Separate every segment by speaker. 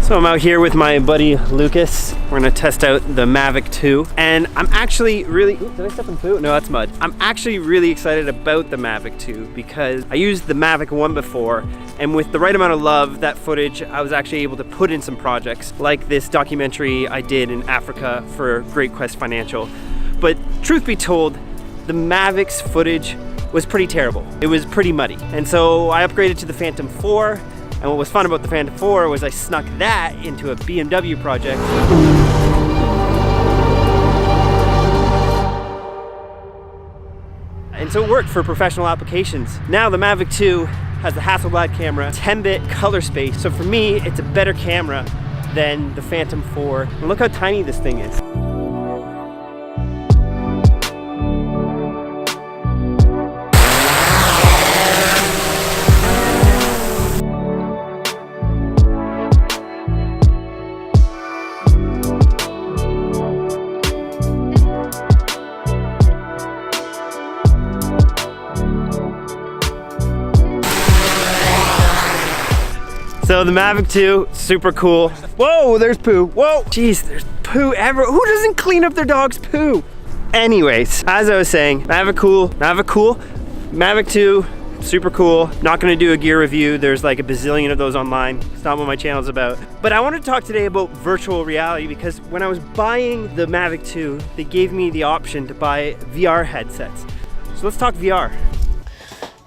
Speaker 1: So I'm out here with my buddy Lucas. We're gonna test out the Mavic 2. And I'm actually really, did I step in poo? No, that's mud. I'm actually really excited about the Mavic 2 because I used the Mavic 1 before, and with the right amount of love, that footage, I was actually able to put in some projects, like this documentary I did in Africa for Great Quest Financial. But truth be told, the Mavic's footage was pretty terrible. It was pretty muddy. And so I upgraded to the Phantom 4. And what was fun about the Phantom 4 was I snuck that into a BMW project. And so it worked for professional applications. Now the Mavic 2 has the Hasselblad camera, 10-bit color space. So for me, it's a better camera than the Phantom 4. And look how tiny this thing is. So the Mavic 2, super cool. Whoa, there's poo. Whoa, jeez, there's poo everywhere. Who doesn't clean up their dog's poo? Anyways, as I was saying, Mavic cool, Mavic 2, super cool. Not gonna do a gear review. There's like a bazillion of those online. It's not what my channel's about. But I wanted to talk today about virtual reality because when I was buying the Mavic 2, they gave me the option to buy VR headsets. So let's talk VR.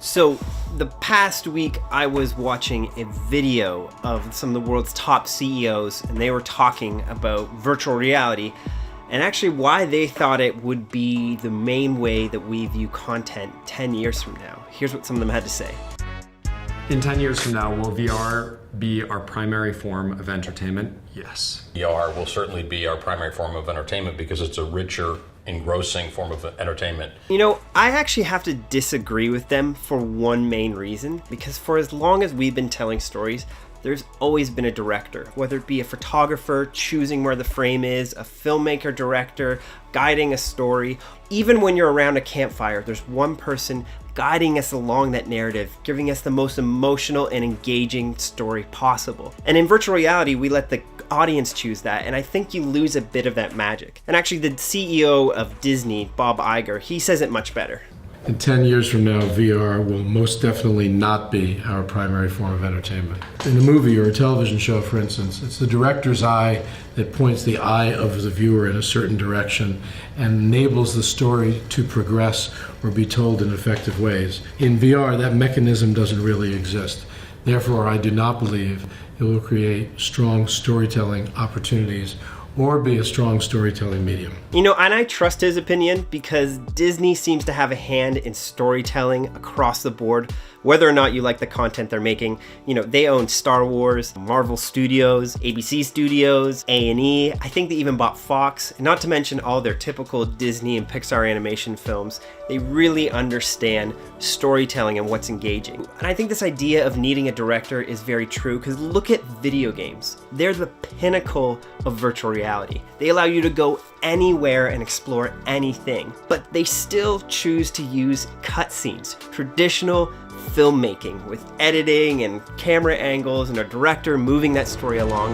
Speaker 1: So, the past week I was watching a video of some of the world's top CEOs, and they were talking about virtual reality and actually why they thought it would be the main way that we view content 10 years from now. Here's what some of them had to say.
Speaker 2: In 10 years from now, will VR be our primary form of entertainment? Yes.
Speaker 3: VR will certainly be our primary form of entertainment because it's a richer, engrossing form of entertainment.
Speaker 1: You know, I actually have to disagree with them for one main reason, because for as long as we've been telling stories, there's always been a director, whether it be a photographer choosing where the frame is, a filmmaker director guiding a story. Even when you're around a campfire, there's one person guiding us along that narrative, giving us the most emotional and engaging story possible. And in virtual reality, we let the audience choose that, and I think you lose a bit of that magic. And actually, the CEO of Disney, Bob Iger, he says it much better.
Speaker 4: In 10 years from now, VR will most definitely not be our primary form of entertainment. In a movie or a television show, for instance, it's the director's eye that points the eye of the viewer in a certain direction and enables the story to progress or be told in effective ways. In VR, that mechanism doesn't really exist. Therefore, I do not believe it will create strong storytelling opportunities or be a strong storytelling medium.
Speaker 1: You know, and I trust his opinion because Disney seems to have a hand in storytelling across the board, whether or not you like the content they're making. You know, they own Star Wars, Marvel Studios, ABC Studios, A&E. I think they even bought Fox, and not to mention all their typical Disney and Pixar animation films. They really understand storytelling and what's engaging. And I think this idea of needing a director is very true because look at video games. They're the pinnacle of virtual reality. They allow you to go anywhere and explore anything, but they still choose to use cutscenes, traditional filmmaking with editing and camera angles and a director moving that story along.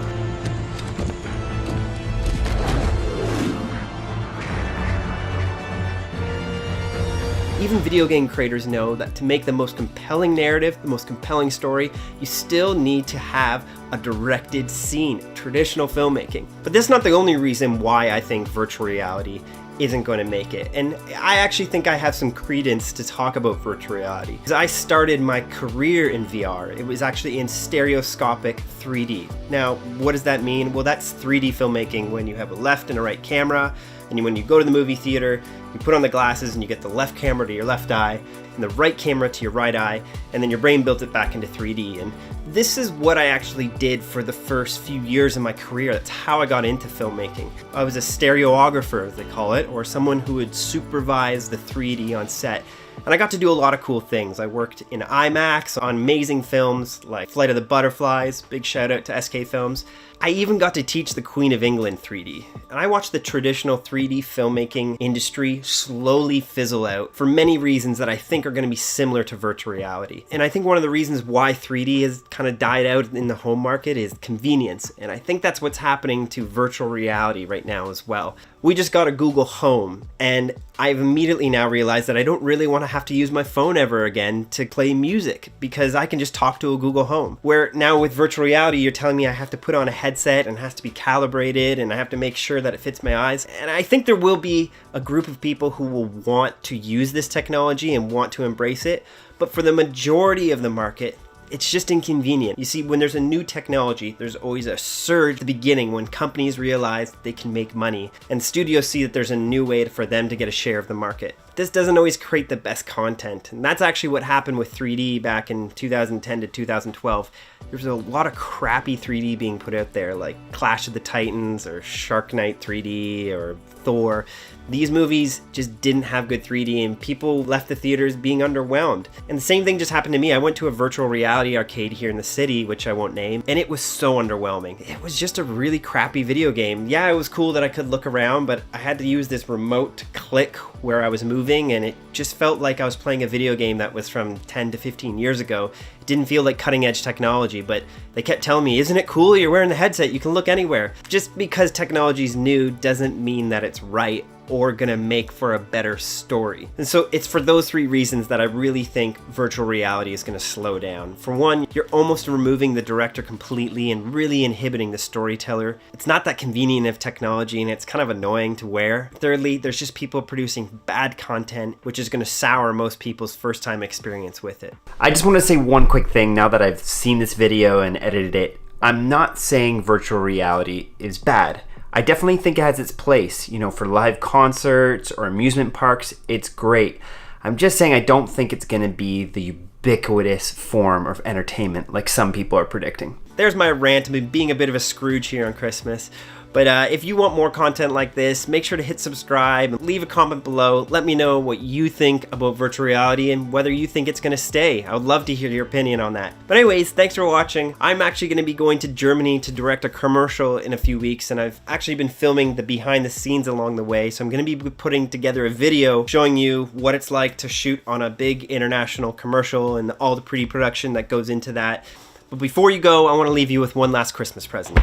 Speaker 1: Even video game creators know that to make the most compelling narrative, the most compelling story, you still need to have a directed scene, traditional filmmaking. But that's not the only reason why I think virtual reality isn't going to make it. And I actually think I have some credence to talk about virtual reality. Because I started my career in VR. It was actually in stereoscopic 3D. Now, what does that mean? Well, that's 3D filmmaking when you have a left and a right camera, and when you go to the movie theater, you put on the glasses and you get the left camera to your left eye and the right camera to your right eye, and then your brain built it back into 3D. And this is what I actually did for the first few years of my career. That's how I got into filmmaking. I was a stereographer, as they call it, or someone who would supervise the 3D on set. And I got to do a lot of cool things. I worked in IMAX on amazing films like Flight of the Butterflies, big shout out to SK Films. I even got to teach the Queen of England 3D. And I watched the traditional 3D filmmaking industry slowly fizzle out for many reasons that I think are going to be similar to virtual reality. And I think one of the reasons why 3D has kind of died out in the home market is convenience. And I think that's what's happening to virtual reality right now as well. We just got a Google Home, and I've immediately now realized that I don't really want to have to use my phone ever again to play music, because I can just talk to a Google Home. Where now with virtual reality, you're telling me I have to put on a headset and it has to be calibrated and I have to make sure that it fits my eyes. And I think there will be a group of people who will want to use this technology and want to embrace it. But for the majority of the market, it's just inconvenient. You see, when there's a new technology, there's always a surge at the beginning when companies realize they can make money and studios see that there's a new way for them to get a share of the market. This doesn't always create the best content, and that's actually what happened with 3D back in 2010 to 2012. There was a lot of crappy 3D being put out there, like Clash of the Titans or Shark Knight 3D or Thor. These movies just didn't have good 3D and people left the theaters being underwhelmed. And the same thing just happened to me. I went to a virtual reality arcade here in the city, which I won't name, and it was so underwhelming. It was just a really crappy video game. Yeah, it was cool that I could look around, but I had to use this remote to click where I was moving, and it just felt like I was playing a video game that was from 10 to 15 years ago. It didn't feel like cutting edge technology, but they kept telling me, isn't it cool? You're wearing the headset, you can look anywhere. Just because technology's new doesn't mean that it's right or gonna make for a better story. And so it's for those three reasons that I really think virtual reality is gonna slow down. For one, you're almost removing the director completely and really inhibiting the storyteller. It's not that convenient of technology and it's kind of annoying to wear. Thirdly, there's just people producing bad content, which is gonna sour most people's first time experience with it.
Speaker 5: I just want to say one quick thing now that I've seen this video and edited it. I'm not saying virtual reality is bad. I definitely think it has its place, for live concerts or amusement parks, it's great. I'm just saying I don't think it's gonna be the ubiquitous form of entertainment like some people are predicting.
Speaker 1: There's my rant about being a bit of a Scrooge here on Christmas. But if you want more content like this, make sure to hit subscribe and leave a comment below. Let me know what you think about virtual reality and whether you think it's gonna stay. I would love to hear your opinion on that. But anyways, thanks for watching. I'm actually gonna be going to Germany to direct a commercial in a few weeks, and I've actually been filming the behind the scenes along the way. So I'm gonna be putting together a video showing you what it's like to shoot on a big international commercial and all the pre-production that goes into that. But before you go, I wanna leave you with one last Christmas present.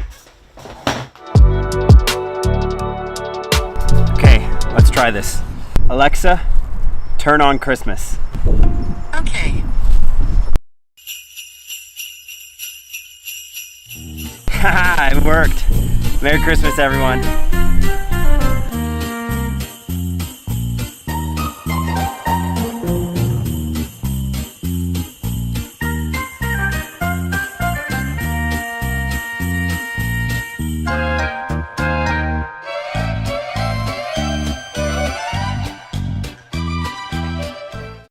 Speaker 1: Let's try this. Alexa, turn on Christmas.
Speaker 6: Okay.
Speaker 1: Haha, it worked. Merry Christmas, everyone.